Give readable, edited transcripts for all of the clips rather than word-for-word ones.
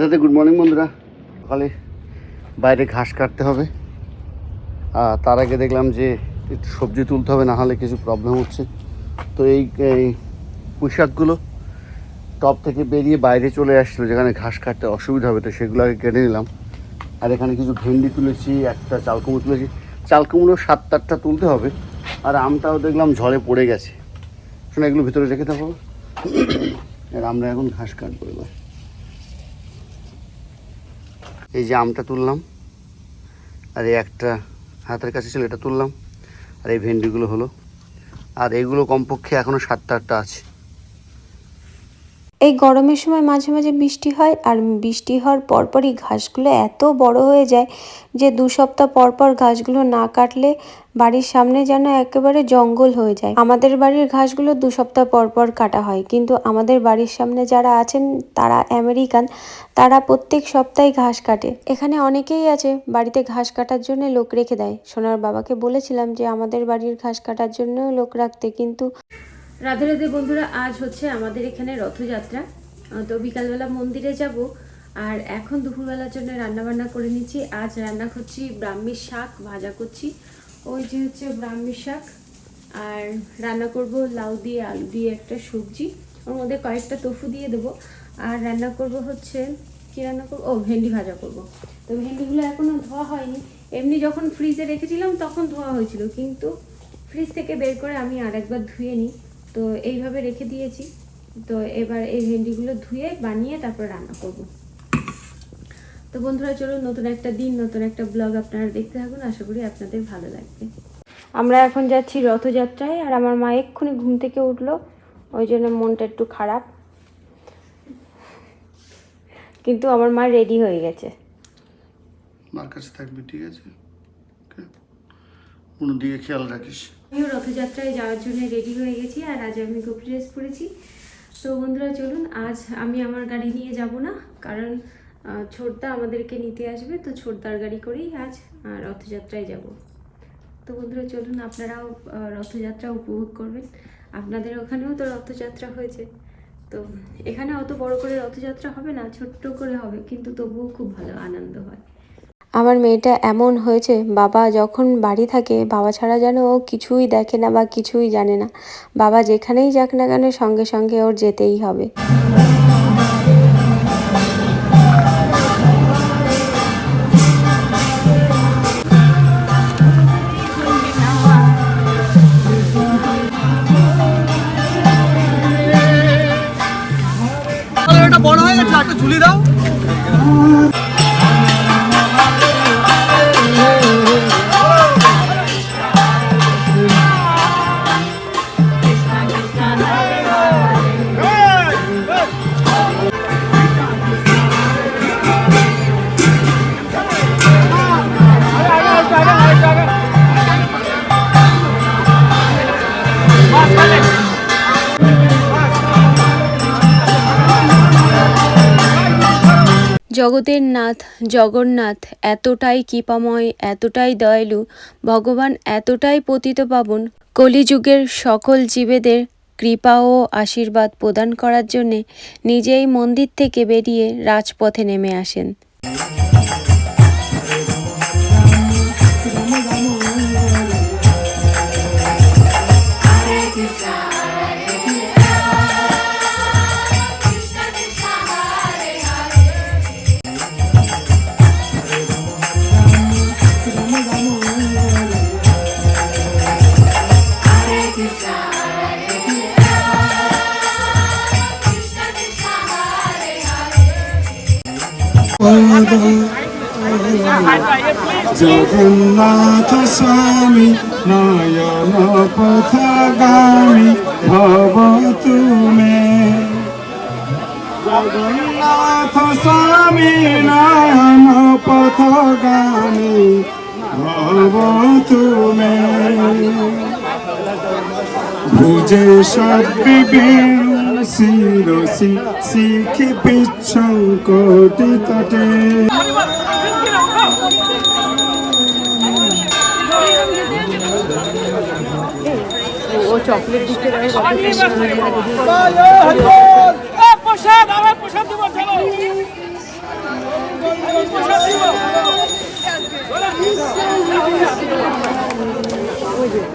রাতে good morning বন্ধুরা। সকালে বাইরে ঘাস কাটতে হবে, আর তার আগে দেখলাম যে একটু সবজি তুলতে হবে, না হলে কিছু প্রবলেম হচ্ছে। তো এই পুঁইশাকগুলো টপ থেকে বেরিয়ে বাইরে চলে আসছিলো, যেখানে ঘাস কাটতে অসুবিধা হবে, তো সেগুলো আগে কেটে নিলাম। আর এখানে কিছু ভেন্ডি তুলেছি, একটা চাল কুমড়ো তুলেছি। চাল কুমড়ো 7-8টা তুলতে হবে। আর আমটাও দেখলাম ঝড়ে পড়ে গেছে। শোনা, এগুলো ভিতরে রেখে থাকো। আর আমরা এখন ঘাস কাটবো। এবার এই যে আমটা তুললাম, আর এই একটা হাতের কাছে ছিল, এটা তুললাম। আর এই ভেন্ডিগুলো হলো, আর এইগুলো কমপক্ষে এখনও 7-8টা আছে। এই গরমের সময় মাঝে মাঝে বৃষ্টি হয়, আর বৃষ্টি হওয়ার পরপরই ঘাসগুলো এত বড় হয়ে যায় যে 2 সপ্তাহ পর ঘাসগুলো না কাটলে বাড়ির সামনে যেন একেবারে জঙ্গল হয়ে যায়। আমাদের বাড়ির ঘাসগুলো 2 সপ্তাহ পর কাটা হয়, কিন্তু আমাদের বাড়ির সামনে যারা আছেন তারা আমেরিকান, তারা প্রত্যেক সপ্তাহে ঘাস কাটে। এখানে অনেকেই আছে বাড়িতে ঘাস কাটার জন্য লোক রেখে দেয়। সোনার বাবাকে বলেছিলাম যে আমাদের বাড়ির ঘাস কাটার জন্য লোক রাখতে, কিন্তু রাধে রাধে বন্ধুরা, আজ হচ্ছে আমাদের এখানে রথযাত্রা। তো বিকালবেলা মন্দিরে যাব, আর এখন দুপুরবেলার জন্য রান্নাবান্না করে নিচ্ছি। আজ রান্না করছি ব্রাহ্মী শাক ভাজা করছি, ওই যে হচ্ছে ব্রাহ্মী শাক। আর রান্না করব লাউ দিয়ে আলু দিয়ে একটা সবজি, ওর মধ্যে কয়েকটা টফু দিয়ে দেবো। আর রান্না করব হচ্ছে কি রান্না করবো, ভেন্ডি ভাজা করব। তো ভেন্ডিগুলো এখনও ধোয়া হয়নি, এমনি যখন ফ্রিজে রেখেছিলাম তখন ধোয়া হয়েছিল, কিন্তু ফ্রিজ থেকে বের করে আমি আরেকবার ধুয়ে নিই, তো এইভাবে রেখে দিয়েছি। তো এবার এই ভেন্ডিগুলো ধুয়ে বানিয়ে তারপর রান্না করব। তো বন্ধুরা চলুন, নতুন একটা দিন, নতুন একটা ব্লগ আপনারা দেখতে থাকুন, আশা করি আপনাদের ভালো লাগবে। আমরা এখন যাচ্ছি রথযাত্রায়, আর আমার মা এক্ষুনি ঘুম থেকে উঠলো, ওই জন্য মনটা একটু খারাপ, কিন্তু আমার মা রেডি হয়ে গেছে। মার কাছে থাকবি, ঠিক আছে? কোনো দিকে খেয়াল রাখিস। আমিও রথযাত্রায় যাওয়ার জন্য রেডি হয়ে গেছি, আর আজ আমি গোপী ড্রেস পরেছি। তো বন্ধুরা চলুন, আজ আমি আমার গাড়ি নিয়ে যাব না, কারণ ছোটদা আমাদেরকে নিতে আসবে, তো ছোটদার গাড়ি করেই আজ রথযাত্রায় যাব। তো বন্ধুরা চলুন, আপনারাও রথযাত্রা উপভোগ করবেন। আপনাদের ওখানেও তো রথযাত্রা হয়েছে, তো এখানে অত বড় করে রথযাত্রা হবে না, ছোট্ট করে হবে, কিন্তু তবুও খুব ভালো আনন্দ হয়। আমার মেয়েটা এমন হয়েছে, বাবা যখন বাড়ি থাকে বাবা ছাড়া যেন ও কিছুই দেখে না বা কিছুই জানে না। বাবা যেখানেই যাক না কেন সঙ্গে সঙ্গে ওর যেতেই হবে। বড় হয়ে গেছে, একটা ঝুলি দাও। জগতের নাথ জগন্নাথ এতটাই কৃপাময়, এতটাই দয়ালু, ভগবান এতটাই পতিত পাবন, কলিযুগের সকল জীবেদের কৃপা ও আশীর্বাদ প্রদান করার জন্যে নিজেই মন্দির থেকে বেরিয়ে রাজপথে নেমে আসেন। জগন্নাথ স্বামী নয়ন পথগামী ভব তুমে, জগন্নাথ স্বামী নয়ন পথগামী ভব তুমে, ভুজে সব্বি বেণু শিরসি শিখি বিচ্ছঙ্কটি তটে। ও চকলেট দিতে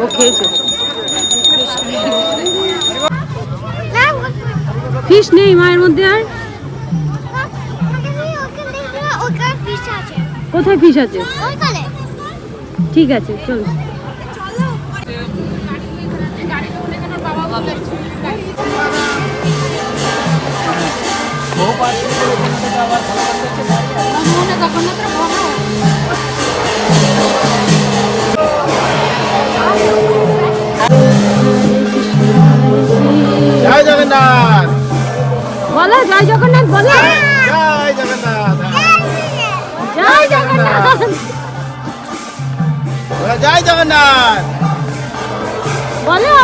ও খেয়েছে। ফিশ নেই মায়ের মধ্যে আর? কোথায় ফিশ আছে? ঠিক আছে চল। জয় জগন্নাথ, বলো জয় জগন্নাথ, বলো জয় জগন্নাথ, জয় জগন্নাথ, জয় জগন্নাথ, বলো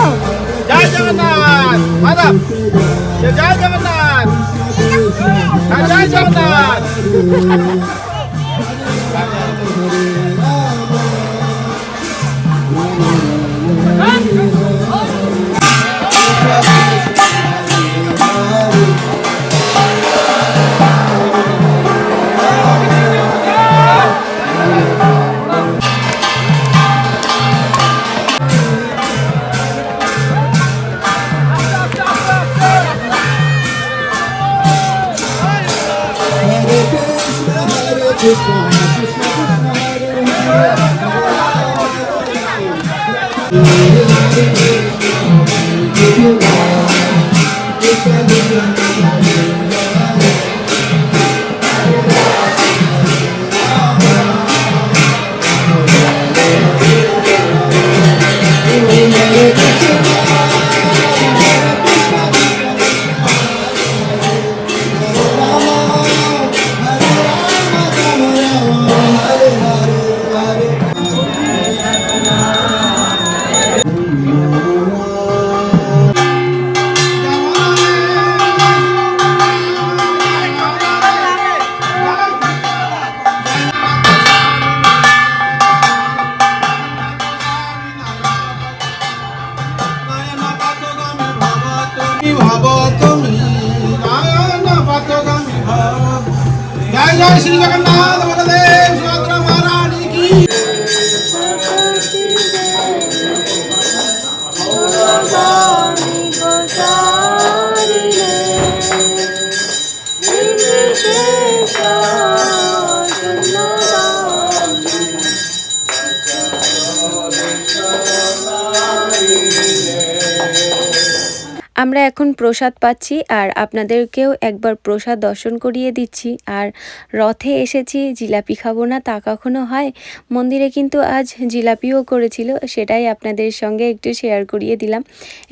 জয় জগন্নাথ, মাধব, জয় জগন্নাথ, জয় জগন্নাথ। जय जय श्री जगन्नाथ बलदेव सुभद्रा महारानी की। আমরা এখন প্রসাদ পাচ্ছি আর আপনাদেরকেও একবার প্রসাদ দর্শন করিয়ে দিচ্ছি। আর রথে এসেছি, জিলাপি খাবো না তা কখনো হয়। মন্দিরে কিন্তু আজ জিলাপিও করেছিল, সেটাই আপনাদের সঙ্গে একটু শেয়ার করিয়ে দিলাম।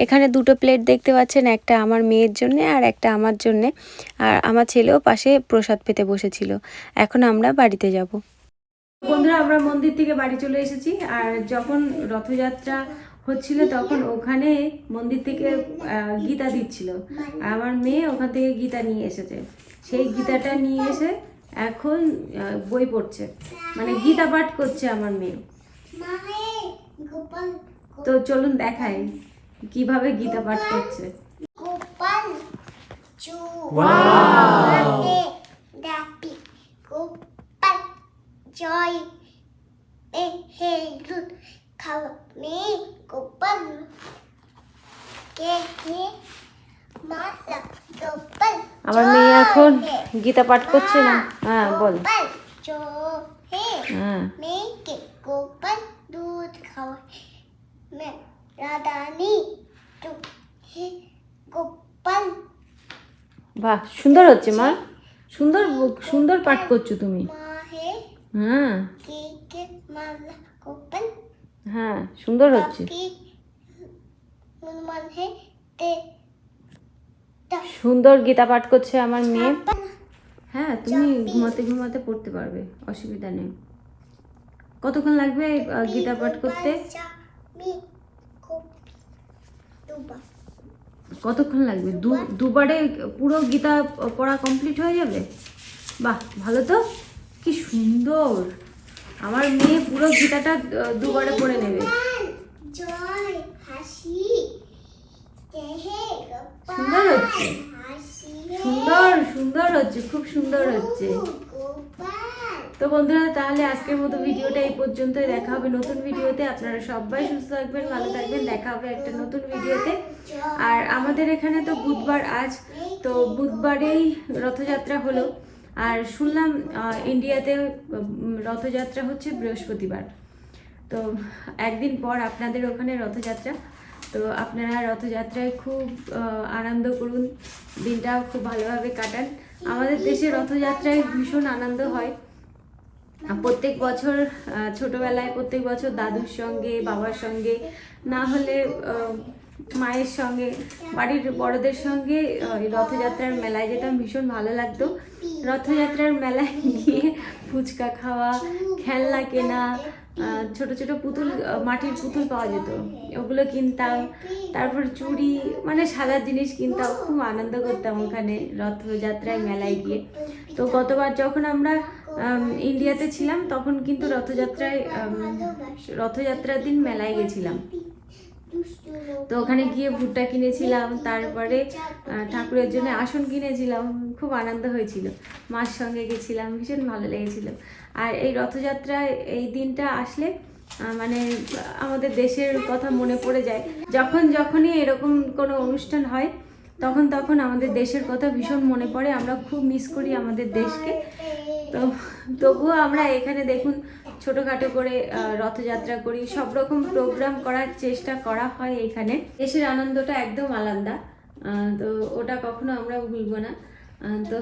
এখানে দুটো প্লেট দেখতে পাচ্ছেন, একটা আমার মেয়ের জন্যে আর একটা আমার জন্যে। আর আমার ছেলেও পাশে প্রসাদ পেতে বসেছিল। এখন আমরা বাড়িতে যাব। বন্ধুরা আমরা মন্দির থেকে বাড়ি চলে এসেছি। আর যখন রথযাত্রা হচ্ছিল তখন ওখানে মন্দির থেকে গীতা দিচ্ছিল। আর আমার মেয়ে ওখান থেকে গীতা নিয়ে এসেছে। সেই গীতাটা নিয়ে এসে এখন বই পড়ছে, মানে গীতা পাঠ করছে আমার মেয়ে। তো চলুন দেখাই কিভাবে গীতা পাঠ করছে। Joy, good, color me, go bun, get me, mother, go bun. আমার মেয়ে এখন গীতা পাঠ করছে না। হ্যাঁ বল। হ্যাঁ Make it go bun, do it color me, Radani, do it go bun. বাহ, সুন্দর হচ্ছে মা, সুন্দর সুন্দর পাঠ করছো তুমি। হ্যাঁ হ্যাঁ সুন্দর হচ্ছে, সুন্দর গীতা পাঠ করছে আমার মেয়ে। হ্যাঁ তুমি ঘুমাতে ঘুমাতে পড়তে পারবে, অসুবিধা নেই। কতক্ষণ লাগবে গীতা পাঠ করতে? কতক্ষণ লাগবে? দুবারে পুরো গীতা পড়া কমপ্লিট হয়ে যাবে? বাহ ভালো তো, কি সুন্দর। আমার মেয়ে পুরো গীতাটা দুবারে পড়ে নেবে। সুন্দর হচ্ছে, সুন্দর সুন্দর হচ্ছে, খুব সুন্দর হচ্ছে। তো বন্ধুরা তাহলে আজকের মতো ভিডিওটা এই পর্যন্তই। দেখা হবে নতুন ভিডিওতে। আপনারা সবাই সুস্থ থাকবেন, ভালো থাকবেন। দেখা হবে একটা নতুন ভিডিওতে। আর আমাদের এখানে তো বুধবার আজ, তো বুধবারেই রথযাত্রা হলো। আর শুনলাম ইন্ডিয়াতে রথযাত্রা হচ্ছে বৃহস্পতিবার। তো একদিন পর আপনাদের ওখানে রথযাত্রা। তো আপনারা রথযাত্রায় খুব আনন্দ করুন, দিনটা খুব ভালোভাবে কাটান। আমাদের দেশে রথযাত্রায় ভীষণ আনন্দ হয়। প্রত্যেক বছর ছোটবেলায় প্রত্যেক বছর দাদুর সঙ্গে, বাবার সঙ্গে, না হলে মায়ের সঙ্গে, বাড়ির বড়দের সঙ্গে রথযাত্রার মেলায় যেতাম, ভীষণ ভালো লাগতো। রথযাত্রার মেলায় গিয়ে ফুচকা খাওয়া, খেলনা কেনা, ছোট ছোট পুতুল, মাটির পুতুল পাওয়া যেত, ওগুলো কিনতাম। তারপর চুড়ি, মানে সাজার জিনিস কিনতাম। খুব আনন্দ করতাম ওখানে রথযাত্রায় মেলায় গিয়ে। তো গতবার যখন আমরা ইন্ডিয়াতে ছিলাম তখন কিন্তু রথযাত্রার দিন মেলায় গেছিলাম। তো ওখানে গিয়ে ভুট্টা কিনেছিলাম, তারপরে ঠাকুরের জন্য আসন কিনেছিলাম। খুব আনন্দ হয়েছিল, মার সঙ্গে গেছিলাম, ভীষণ ভালো লেগেছিল। আর এই রথযাত্রায় এই দিনটা আসলে মানে আমাদের দেশের কথা মনে পড়ে যায়। যখনই এরকম কোনো অনুষ্ঠান হয় তখন আমাদের দেশের কথা ভীষণ মনে পড়ে। আমরা খুব মিস করি আমাদের দেশকে। তো তবুও আমরা এখানে দেখুন ছোটোখাটো করে রথযাত্রা করি, সব রকম প্রোগ্রাম করার চেষ্টা করা হয় এখানে। দেশের আনন্দটা একদম আলাদা, তো ওটা কখনো আমরা ভুলবো না। তো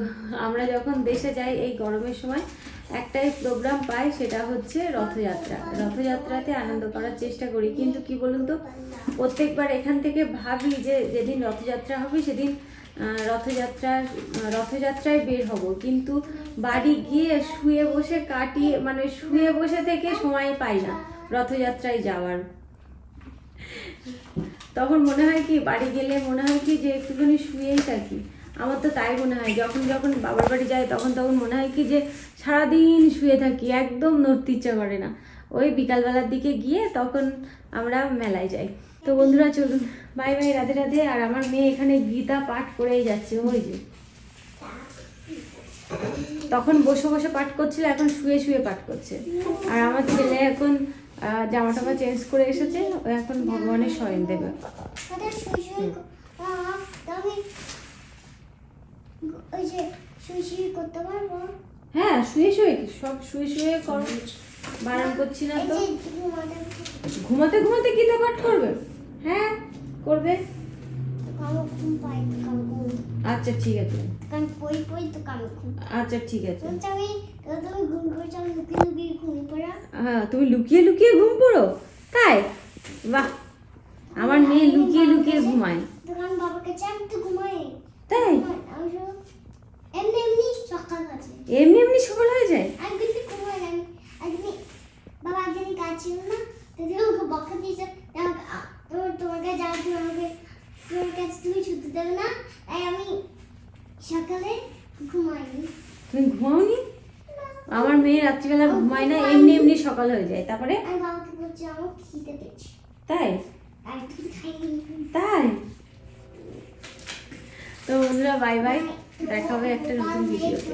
আমরা যখন দেশে যাই এই গরমের সময় একটাই প্রোগ্রাম পাই, সেটা হচ্ছে রথযাত্রা। রথযাত্রাতে আনন্দ করার চেষ্টা করি, কিন্তু কি বলুন তো, প্রত্যেকবার এখান থেকে ভাবি যে যেদিন রথযাত্রা হবে সেদিন রথযাত্রায় বের হব, কিন্তু বাড়ি গিয়ে শুয়ে বসে থেকে সময় পাই না রথযাত্রায় যাওয়ার। তখন মনে হয় কি, বাড়ি গেলে মনে হয় কি যে একটুখানি শুয়েই থাকি। আমার তো তাই মনে হয়। যখন বাবার বাড়ি যাই তখন মনে হয় কি যে সারাদিন শুয়ে থাকি, একদম নড়তে ইচ্ছা করে না। ওই বিকালবেলার দিকে গিয়ে তখন আমরা মেলায় যাই। তো বন্ধুরা চলুন, বাই বাই, রাধে রাধে। আর আমার মেয়ে এখানে গীতা পাঠ করেই যাচ্ছে, ওই যে তখন বসে পাঠ করছিল, এখন শুয়ে পাঠ করছে। আর আমার ছেলে এখন জামা টামা চেঞ্জ করে এসেছে, ও এখন ভগবানের শয়ন দেবে। হ্যাঁ, শুয়ে করো, বারণ করছি না তো। ঘুমাতে গীতা পাঠ করবে? হ্যাঁ করবে। আচ্ছা ঠিক আছে, আচ্ছা ঠিক আছে। হ্যাঁ, তুমি লুকিয়ে ঘুম পড়ো? তাই? বাহ, আমার মেয়ে লুকিয়ে ঘুমায়। তাই? এমনি সকাল হয়ে যায়? তুমি ঘুমাওনি? আমার মেয়ে রাত্রিবেলা ঘুমায় না, এমনি সকাল হয়ে যায়। তারপরে তাই? তো বন্ধুরা বাই বাই, দেখা হবে একটা নতুন ভিডিওতে।